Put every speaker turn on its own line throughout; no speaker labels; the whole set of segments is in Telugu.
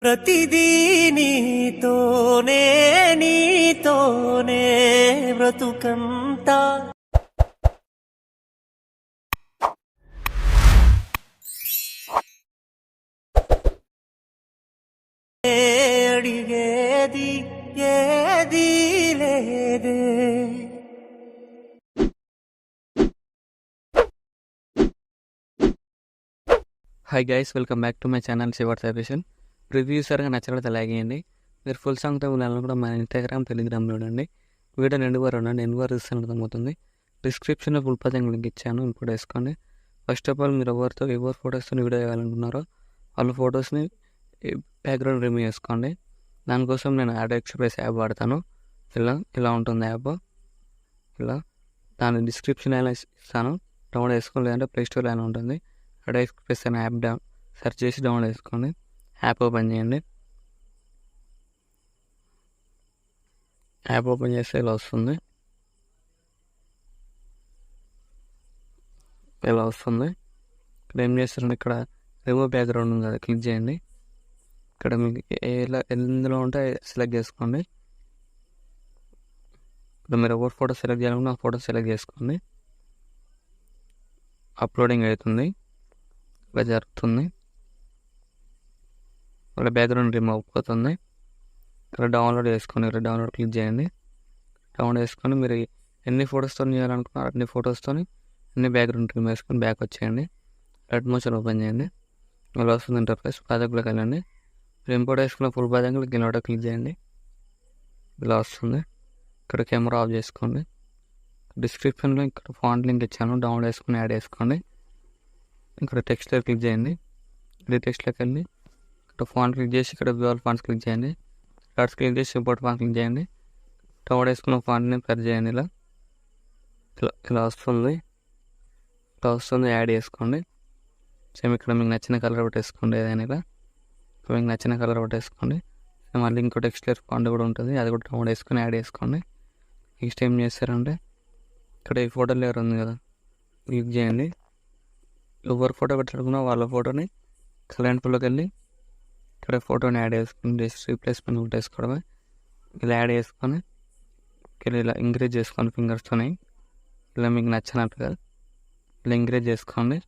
ప్రతిదీ నీతోనే నీతోనే బ్రతుకంతా అడిగేది ఏది లేదే.
Hi guys, welcome back to my channel శివార్స్ అఫీషియల్. రివ్యూ సరిగా నచ్చినట్లయితే లైక్ చేయండి. మీరు ఫుల్ సాంగ్తో వినాలని కూడా మన ఇన్స్టాగ్రామ్, టెలిగ్రామ్ చూడండి. వీడియో నిండువారు ఉండండి, ఎన్నివారు చూస్తాను అర్థమవుతుంది. డిస్క్రిప్షన్లో ఫుల్ పదంగా లింక్ ఇచ్చాను, ఇప్పుడు వేసుకోండి. ఫస్ట్ ఆఫ్ ఆల్ మీరు ఎవరు ఫొటోస్తో వీడియో వేయాలనుకున్నారో వాళ్ళ ఫొటోస్ని బ్యాక్గ్రౌండ్ రిమూవ్ చేసుకోండి. దానికోసం నేను యాడ్ ఎక్స్ప్రెస్ యాప్ వాడతాను. ఇలా ఉంటుంది యాప్. దాని డిస్క్రిప్షన్ అయినా ఇస్తాను, డౌన్లోడ్ చేసుకోండి. లేదంటే ప్లే స్టోర్ అయినా ఉంటుంది. యాడ్ ఎక్స్ప్రెస్ అనే యాప్ సెర్చ్ చేసి డౌన్లోడ్ చేసుకోండి. యాప్ ఓపెన్ చేయండి. యాప్ ఓపెన్ చేస్తే ఇలా వస్తుంది. ఇక్కడ ఏం చేస్తారంటే, ఇక్కడ రిమూవ్ బ్యాక్గ్రౌండ్ ఉంది కదా, క్లిక్ చేయండి. ఇక్కడ మీకు ఎందులో ఉంటే సెలెక్ట్ చేసుకోండి. ఇప్పుడు మీరు ఎవరు ఫోటో సెలెక్ట్ చేయాలనుకుంటే ఆ ఫోటో సెలెక్ట్ చేసుకోండి. అప్లోడింగ్ అవుతుంది, ఇలా జరుగుతుంది. వాళ్ళ బ్యాక్గ్రౌండ్ రిమూవ్ అయిపోతుంది. ఇక్కడ డౌన్లోడ్ చేసుకోండి. ఇక్కడ డౌన్లోడ్ క్లిక్ చేయండి. డౌన్లోడ్ చేసుకొని మీరు ఎన్ని ఫొటోస్తో చేయాలనుకున్నారు అన్ని ఫొటోస్తో అన్ని బ్యాక్గ్రౌండ్ రిమూవ్ చేసుకొని బ్యాక్ వచ్చేయండి. రెడ్ మోషన్ ఓపెన్ చేయండి. ఇలా వస్తుంది ఇంటర్ఫేస్. ప్రాజెక్ట్లోకి వెళ్ళండి. మీరు ఇంపోర్ట్ చేసుకున్న ఫుల్ ప్రాజెక్ట్ గిన్నోట క్లిక్ చేయండి. ఇలా వస్తుంది. ఇక్కడ కెమెరా ఆఫ్ చేసుకోండి. డిస్క్రిప్షన్లో ఇక్కడ ఫాంట్ లింక్ ఇచ్చాను, డౌన్లోడ్ చేసుకుని యాడ్ చేసుకోండి. ఇక్కడ టెక్స్ట్లో క్లిక్ చేయండి. ఇది టెక్స్ట్లోకి వెళ్ళి ఇక్కడ ఫాంట్ క్లిక్ చేసి ఇక్కడ వ్యూవల్ ఫాంట్స్ క్లిక్ చేయండి. కార్డ్స్ క్లిక్ చేసి ఇంపోర్ట్ ఫాంట్ క్లిక్ చేయండి. డౌన్లోడ్ చేసుకున్న ఫాంట్ని ప్రెస్ చేయండి. ఇలా వస్తుంది. యాడ్ చేసుకోండి. సేమ్ ఇక్కడ మీకు నచ్చిన కలర్ పెట్టేసుకోండి. ఏదైనా మీకు నచ్చిన కలర్ పెట్టేసుకోండి. మళ్ళీ ఇంకో టెక్స్ట్లర్ ఫాంట్ కూడా ఉంటుంది, అది కూడా డౌన్లోడ్ చేసుకొని యాడ్ చేసుకోండి. నెక్స్ట్ ఏం చేస్తారంటే, ఇక్కడ ఈ ఫోటో లేయర్ ఉంది కదా, క్లిక్ చేయండి. ఎవరు ఫోటో పెట్టాలనుకున్నా వాళ్ళ ఫోటోని కలర్ ఫోటోకి వెళ్ళి ఇక్కడ ఫోటోని యాడ్ చేసుకుని జస్ట్ రీప్లేస్మెంట్ కొట్టేసుకోవడమే. ఇలా యాడ్ చేసుకొని ఇలా ఇంక్రీజ్ చేసుకోండి ఫింగర్స్తోని. ఇలా మీకు నచ్చినట్టుగా ఇలా ఇంక్రీజ్ చేసుకోండి.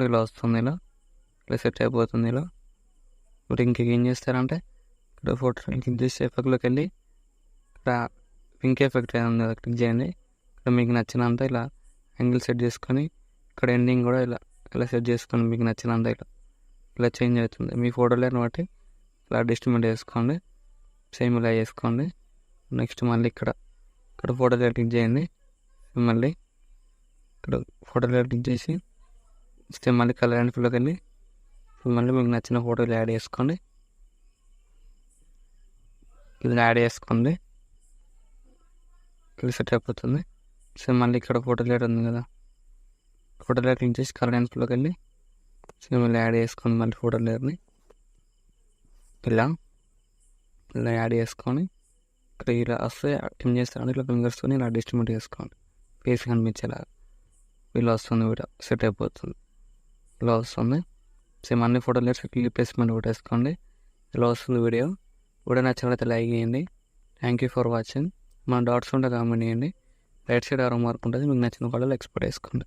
ఇలా వస్తుంది. ఇలా సెట్ అయిపోతుంది. ఇప్పుడు ఇంకేం చేస్తారంటే, ఇక్కడ ఫోటో క్లిక్ చేసి ఎఫెక్ట్లోకి వెళ్ళి ఇక్కడ పింక్ ఎఫెక్ట్ ఉంది కదా, క్లిక్ చేయండి. ఇక్కడ మీకు నచ్చినంత ఇలా యాంగిల్ సెట్ చేసుకొని ఇక్కడ ఎండింగ్ కూడా ఇలా సెట్ చేసుకొని మీకు నచ్చినంత ఇలా చేంజ్ అవుతుంది. మీ ఫోటోలను బట్టి ఇలా అడ్జస్ట్మెంట్ చేసుకోండి. సేమ్ ఇలా చేసుకోండి. నెక్స్ట్ మళ్ళీ ఇక్కడ ఫోటో క్లిక్ చేయండి. మళ్ళీ ఇక్కడ ఫోటో క్లిక్ చేసి సేమ్ మళ్ళీ కలర్ అండ్ ఫిల్లోకి వెళ్ళి మళ్ళీ మీకు నచ్చిన ఫోటోలు యాడ్ చేసుకోండి. ఇలా యాడ్ చేసుకోండి. ఇలా సెట్ అయిపోతుంది. సేమ్ మళ్ళీ ఇక్కడ ఫోటో లేట్ ఉంది కదా, ఫోటో లేట్ క్లిక్ చేసి కలర్ అండ్ ఫిల్లోకి వెళ్ళి సేమ్ ఇలా యాడ్ చేసుకోండి. మళ్ళీ ఫోటో లేయర్ని ఇలా యాడ్ చేసుకొని ఇక్కడ ఇలా వస్తే ఏం చేస్తారంటే, ఇట్లా ఫింగర్స్తో ఇలా డిస్ట్రిబ్యూట్ చేసుకోండి. ఫేస్ కనిపించేలాగా ఇలా వస్తుంది. వీడియో సెట్ అయిపోతుంది. ఇలా వస్తుంది. సేమ్ అన్ని ఫోటో లేయర్స్ రీప్లేస్మెంట్ కొట్టేసుకోండి. ఇలా వస్తుంది వీడియో నచ్చినట్లయితే లైక్ చేయండి. Thank you for watching. మన డాట్స్ ఉంటే కామెంట్ చేయండి. రైట్ సైడ్ ఆరో మార్క్ ఉంటుంది, మీకు నచ్చిన ఫోటోలు ఎక్స్పోర్ట్ చేసుకోండి.